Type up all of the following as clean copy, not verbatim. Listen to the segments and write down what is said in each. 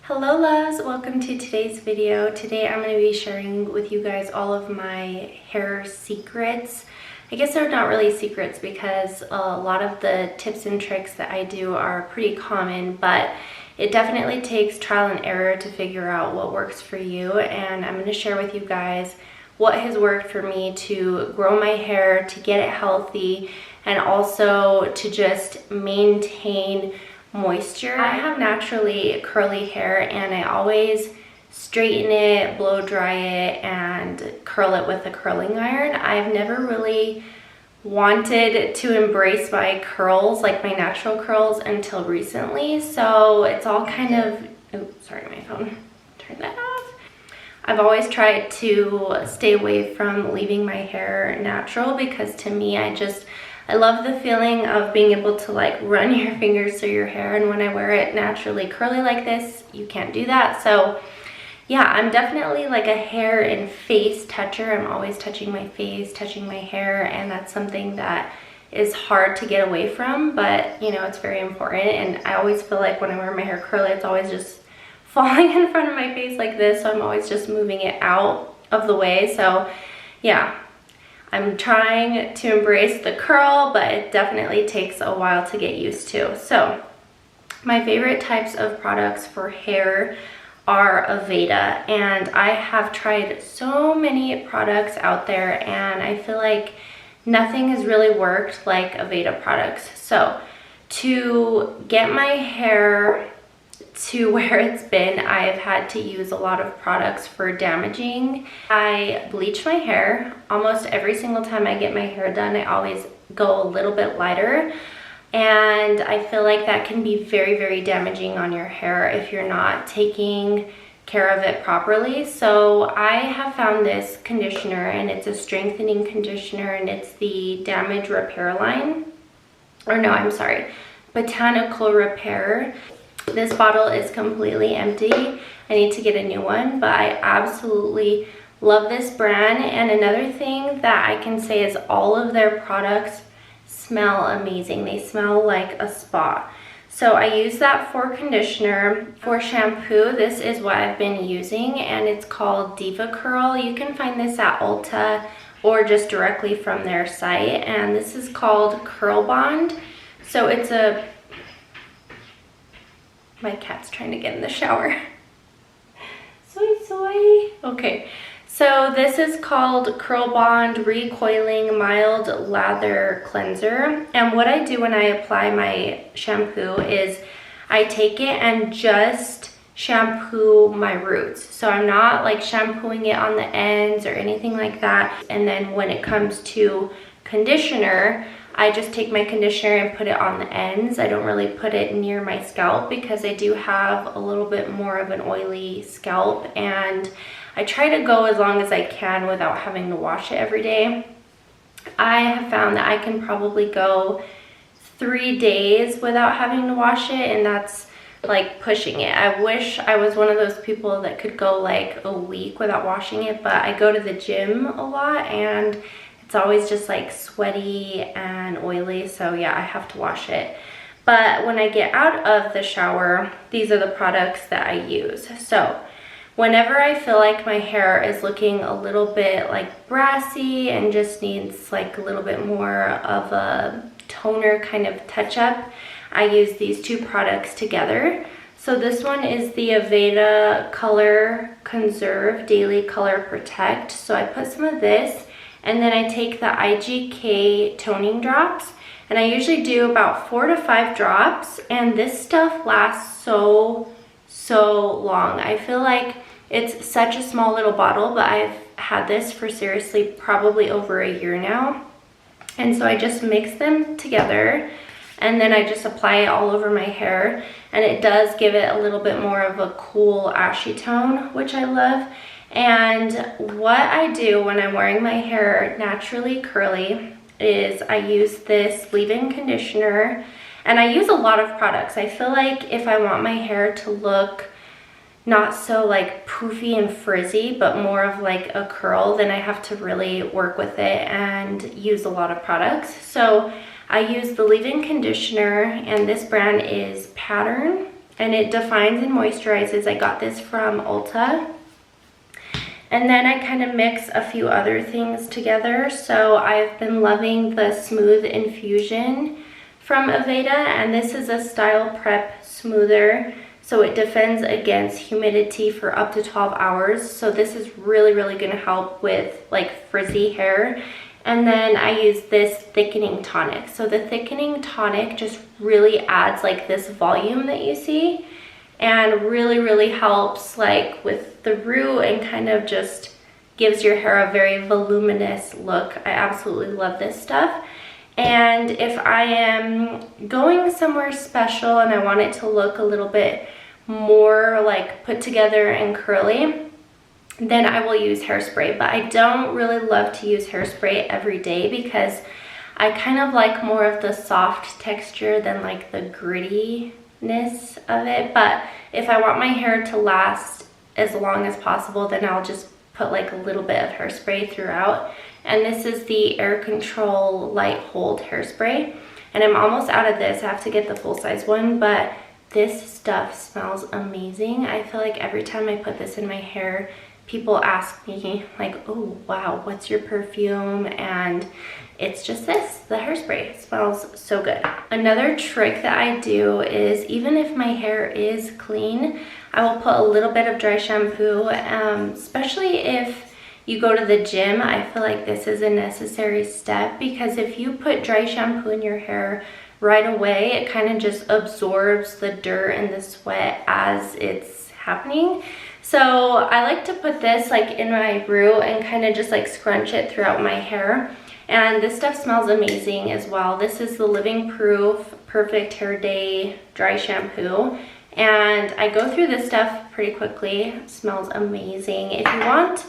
Hello loves, welcome to today's video. Today I'm going to be sharing with you guys all of my hair secrets. I guess they're not really secrets because a lot of the tips and tricks that I do are pretty common, but it definitely takes trial and error to figure out what works for you, and I'm going to share with you guys what has worked for me to grow my hair, to get it healthy, and also to just maintain moisture. I have naturally curly hair and I always straighten it, blow dry it, and curl it with a curling iron. I've never really wanted to embrace my curls, like my natural curls, until recently. So it's all kind of, oh, sorry, my phone, turn that off. I've always tried to stay away from leaving my hair natural because to me, I love the feeling of being able to like run your fingers through your hair, and when I wear it naturally curly like this, you can't do that. So yeah, I'm definitely like a hair and face toucher. I'm always touching my face, touching my hair, and that's something that is hard to get away from, but you know, it's very important. And I always feel like when I wear my hair curly, it's always just falling in front of my face like this, so I'm always just moving it out of the way. So yeah, I'm trying to embrace the curl, but it definitely takes a while to get used to. So my favorite types of products for hair are Aveda, and I have tried so many products out there and I feel like nothing has really worked like Aveda products. So to get my hair to where it's been, I've had to use a lot of products for damaging. I bleach my hair almost every single time I get my hair done. I always go a little bit lighter, and I feel like that can be very, very damaging on your hair if you're not taking care of it properly. So I have found this conditioner, and it's a strengthening conditioner, and it's the Damage Repair line, or no, I'm sorry, Botanical Repair. This bottle is completely empty. I need to get a new one, but I absolutely love this brand. And another thing that I can say is all of their products smell amazing. They smell like a spa. So I use that for conditioner. For shampoo, this is what I've been using, and it's called DEVA Curl. You can find this at Ulta or just directly from their site, and this is called Curl Bond. So it's a, my cat's trying to get in the shower. Soy. Okay, so this is called Curl Bond Recoiling Mild Lather Cleanser. And what I do when I apply my shampoo is I take it and just shampoo my roots. So I'm not like shampooing it on the ends or anything like that. And then when it comes to conditioner, I just take my conditioner and put it on the ends. I don't really put it near my scalp because I do have a little bit more of an oily scalp, and I try to go as long as I can without having to wash it every day. I have found that I can probably go 3 days without having to wash it, and that's like pushing it. I wish I was one of those people that could go like a week without washing it, but I go to the gym a lot and it's always just like sweaty and oily, so yeah, I have to wash it. But when I get out of the shower, these are the products that I use. So whenever I feel like my hair is looking a little bit like brassy and just needs like a little bit more of a toner kind of touch up, I use these two products together. So this one is the Aveda Color CONSERVE Daily Color Protect. So I put some of this, and then I take the IGK toning drops, and I usually do about 4 to 5 drops, and this stuff lasts so long. I feel like it's such a small little bottle, but I've had this for seriously probably over a year now. And so I just mix them together, and then I just apply it all over my hair, and it does give it a little bit more of a cool ashy tone, which I love. And what I do when I'm wearing my hair naturally curly is I use this leave-in conditioner, and I use a lot of products. I feel like if I want my hair to look not so like poofy and frizzy, but more of like a curl, then I have to really work with it and use a lot of products. So I use the leave-in conditioner, and this brand is Pattern. and it defines and moisturizes. I got this from Ulta. And then I kind of mix a few other things together. So I've been loving the Smooth Infusion from Aveda, and this is a Style Prep Smoother. So it defends against humidity for up to 12 hours. So this is really, really gonna help with like frizzy hair. And then I use this thickening tonic. So the thickening tonic just really adds like this volume that you see, and really, really helps like with the root and kind of just gives your hair a very voluminous look. I absolutely love this stuff. And if I am going somewhere special and I want it to look a little bit more like put together and curly, then I will use hairspray. But I don't really love to use hairspray every day because I kind of like more of the soft texture than like the grittiness of it. But if I want my hair to last as long as possible, then I'll just put like a little bit of hairspray throughout. And this is the Air Control Light Hold hairspray. And I'm almost out of this. I have to get the full size one, but this stuff smells amazing. I feel like every time I put this in my hair, people ask me like, oh wow, what's your perfume? And it's just this, the hairspray. It smells so good. Another trick that I do is even if my hair is clean, I will put a little bit of dry shampoo, especially if you go to the gym. I feel like this is a necessary step because if you put dry shampoo in your hair right away, it kind of just absorbs the dirt and the sweat as it's happening. So I like to put this like in my root and kind of just like scrunch it throughout my hair. And this stuff smells amazing as well. This is the Living Proof Perfect Hair Day Dry Shampoo. And I go through this stuff pretty quickly. It smells amazing. If you want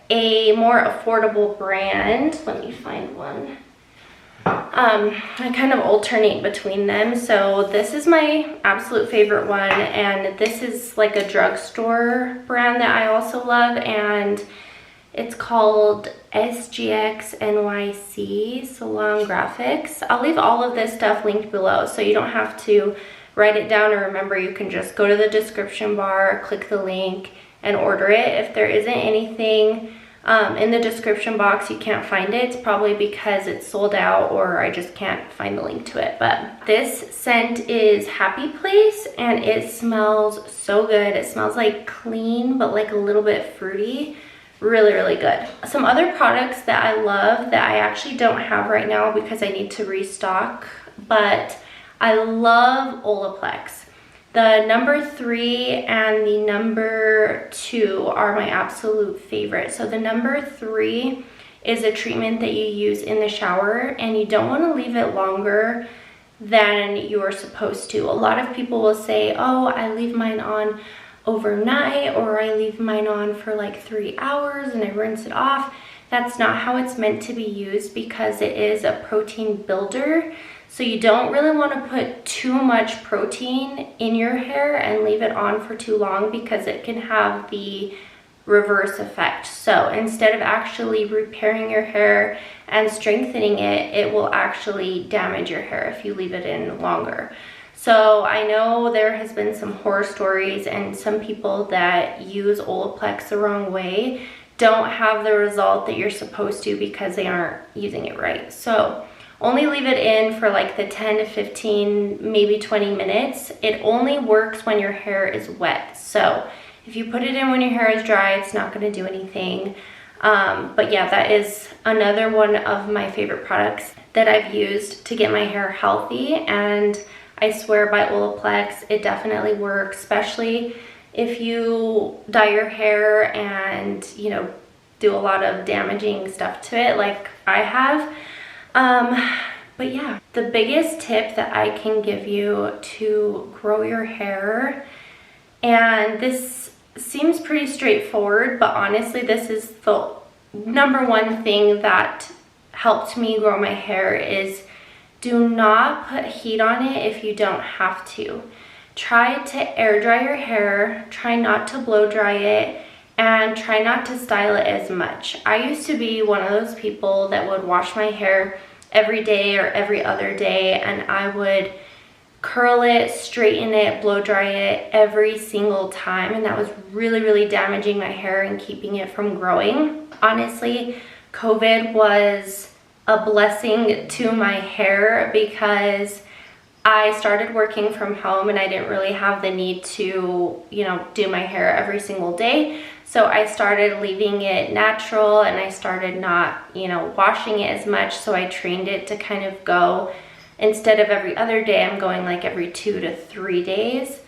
a more affordable brand, let me find one. I kind of alternate between them. So this is my absolute favorite one, and this is like a drugstore brand that I also love, and it's called SGX NYC Salon Graphics. I'll leave all of this stuff linked below so you don't have to write it down or remember. You can just go to the description bar, click the link, and order it. If there isn't anything in the description box, you can't find it, it's probably because it's sold out or I just can't find the link to it. But this scent is Happy Place, and it smells so good. It smells like clean but like a little bit fruity. Really, really good. Some other products that I love that I actually don't have right now because I need to restock, but I love Olaplex. The number 3 and the number 2 are my absolute favorite. So the number 3 is a treatment that you use in the shower, and you don't want to leave it longer than you're supposed to. A lot of people will say, oh, I leave mine on overnight, or I leave mine on for like 3 hours and I rinse it off. That's not how it's meant to be used because it is a protein builder. So you don't really want to put too much protein in your hair and leave it on for too long because it can have the reverse effect. So instead of actually repairing your hair and strengthening it, it will actually damage your hair if you leave it in longer. So I know there has been some horror stories, and some people that use Olaplex the wrong way don't have the result that you're supposed to because they aren't using it right. So only leave it in for like the 10 to 15, maybe 20 minutes. It only works when your hair is wet. So if you put it in when your hair is dry, it's not going to do anything. But yeah, that is another one of my favorite products that I've used to get my hair healthy. And I swear by Olaplex, it definitely works, especially if you dye your hair and, you know, do a lot of damaging stuff to it like I have. But yeah, the biggest tip that I can give you to grow your hair, and this seems pretty straightforward, but honestly, this is the number one thing that helped me grow my hair, is do not put heat on it if you don't have to. Try to air dry your hair, try not to blow dry it, and try not to style it as much. I used to be one of those people that would wash my hair every day or every other day, and I would curl it, straighten it, blow dry it every single time, and that was really, really damaging my hair and keeping it from growing. Honestly, COVID was a blessing to my hair because I started working from home and I didn't really have the need to, you know, do my hair every single day. So I started leaving it natural and I started not, you know, washing it as much. So I trained it to kind of go, instead of every other day, I'm going like every 2 to 3 days.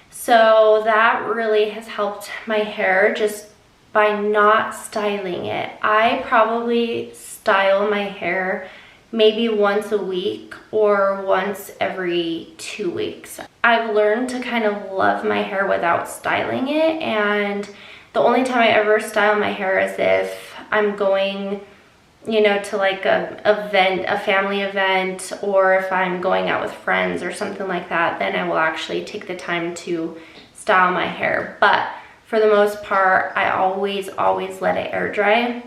So that really has helped my hair just by not styling it. I probably style my hair maybe once a week or once every 2 weeks. I've learned to kind of love my hair without styling it, and the only time I ever style my hair is if I'm going, you know, to like a event, a family event, or if I'm going out with friends or something like that, then I will actually take the time to style my hair. But for the most part, I always let it air dry.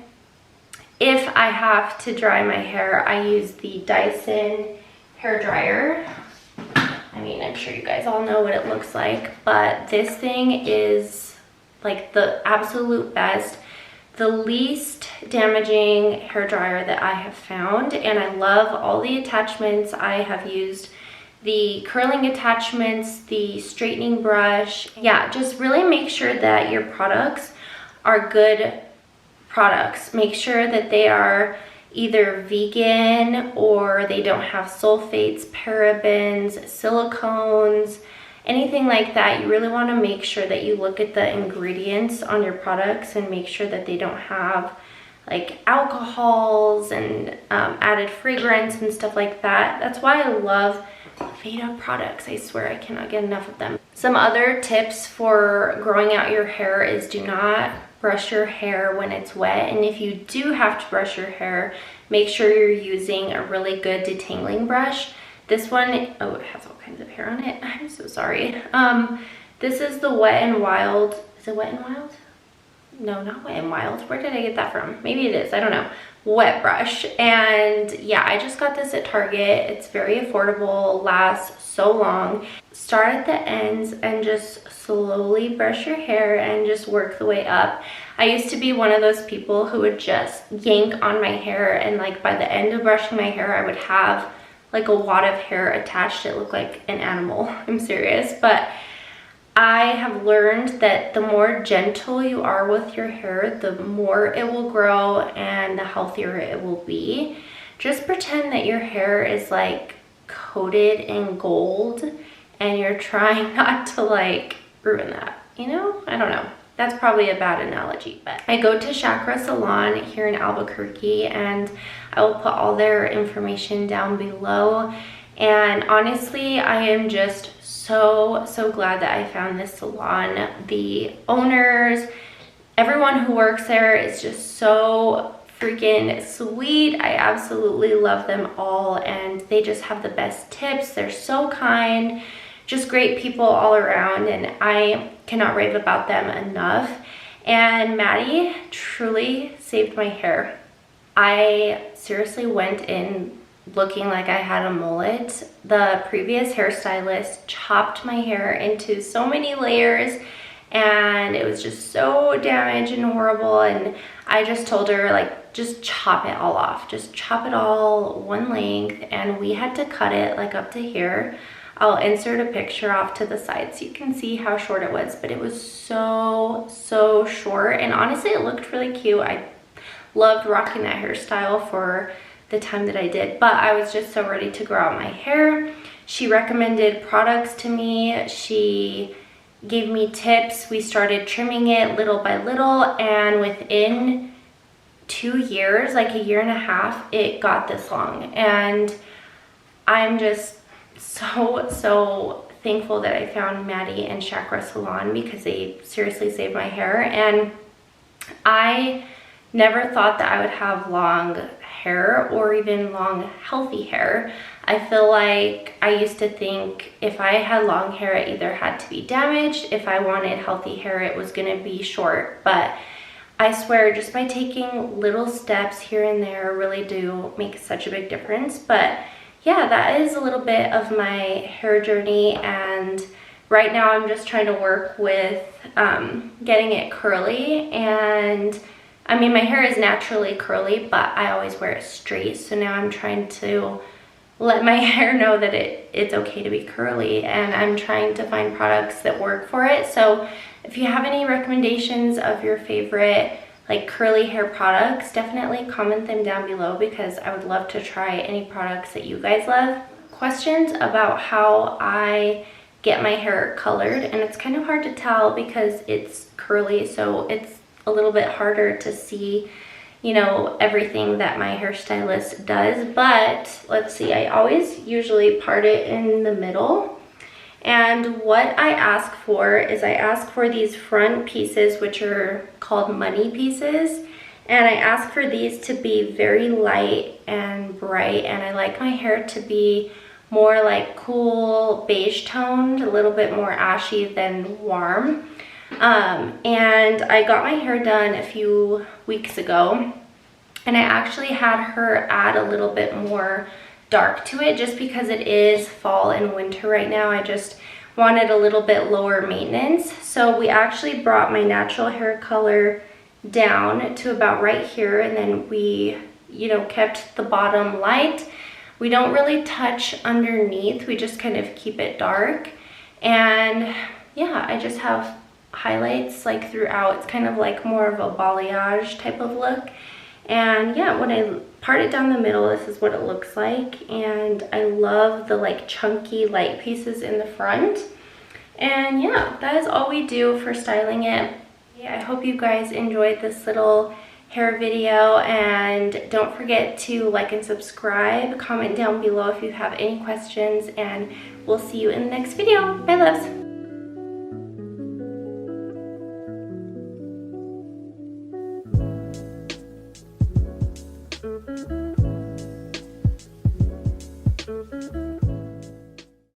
If I have to dry my hair, I use the Dyson hair dryer. I mean, I'm sure you guys all know what it looks like, but this thing is like the absolute best, the least damaging hair dryer that I have found, and I love all the attachments. I have used the curling attachments, the straightening brush. Yeah, just really make sure that your products are good products. Make sure that they are either vegan or they don't have sulfates, parabens, silicones, anything like that. You really want to make sure that you look at the ingredients on your products and make sure that they don't have like alcohols and added fragrance and stuff like that. That's why I love Aveda products. I swear I cannot get enough of them. Some other tips for growing out your hair is do not brush your hair when it's wet, and if you do have to brush your hair, make sure you're using a really good detangling brush. This one, oh, it has all kinds of hair on it. I'm so sorry. This is the Wet n Wild. Is it Wet n Wild? No, not Wet n Wild. Where did I get that from? Maybe it is, I don't know. Wet brush. And yeah, I just got this at Target. It's very affordable, lasts so long. Start at the ends and just slowly brush your hair and just work the way up. I used to be one of those people who would just yank on my hair, and like by the end of brushing my hair, I would have like a wad of hair attached. It looked like an animal. I'm serious. But I have learned that the more gentle you are with your hair, the more it will grow and the healthier it will be. Just pretend that your hair is like coated in gold and you're trying not to like ruin that, you know? I don't know. That's probably a bad analogy, but I go to Chakra Salon here in Albuquerque, and I will put all their information down below. And honestly, I am just so glad that I found this salon. The owners, everyone who works there is just so freaking sweet. I absolutely love them all, and they just have the best tips. They're so kind, just great people all around, and I cannot rave about them enough. And Maddie truly saved my hair. I seriously went in looking like I had a mullet. The previous hairstylist chopped my hair into so many layers, and it was just so damaged and horrible, and I just told her, like, just chop it all off. Just chop it all one length, and we had to cut it like up to here. I'll insert a picture off to the side so you can see how short it was, but it was so short, and honestly it looked really cute. I loved rocking that hairstyle for the time that I did, but I was just so ready to grow out my hair. She recommended products to me. She gave me tips. We started trimming it little by little, and within 2 years, like a year and a half, it got this long. And I'm just so thankful that I found Maddie and Chakra Salon, because they seriously saved my hair. And I never thought that I would have long hair or even long healthy hair. I feel like I used to think if I had long hair, it either had to be damaged. If I wanted healthy hair, it was gonna be short. But I swear, just by taking little steps here and there really do make such a big difference. But yeah, that is a little bit of my hair journey, and right now I'm just trying to work with getting it curly. And I mean, my hair is naturally curly, but I always wear it straight, so now I'm trying to let my hair know that it's okay to be curly, and I'm trying to find products that work for it. So if you have any recommendations of your favorite like curly hair products, definitely comment them down below, because I would love to try any products that you guys love. Questions about how I get my hair colored, and it's kind of hard to tell because it's curly, so it's a little bit harder to see, you know, everything that my hairstylist does. But let's see, I always usually part it in the middle. And what I ask for is I ask for these front pieces, which are called money pieces. And I ask for these to be very light and bright. And I like my hair to be more like cool beige toned, a little bit more ashy than warm. And I got my hair done a few weeks ago. And I actually had her add a little bit more dark to it just because it is fall and winter right now. I just wanted a little bit lower maintenance. So we actually brought my natural hair color down to about right here, and then we, you know, kept the bottom light. We don't really touch underneath, we just kind of keep it dark. And yeah, I just have highlights like throughout. It's kind of like more of a balayage type of look. And yeah, when I part it down the middle, this is what it looks like. And I love the like chunky light pieces in the front. And yeah, that is all we do for styling it. Yeah, I hope you guys enjoyed this little hair video, and don't forget to like and subscribe. Comment down below if you have any questions, and we'll see you in the next video. Bye, loves.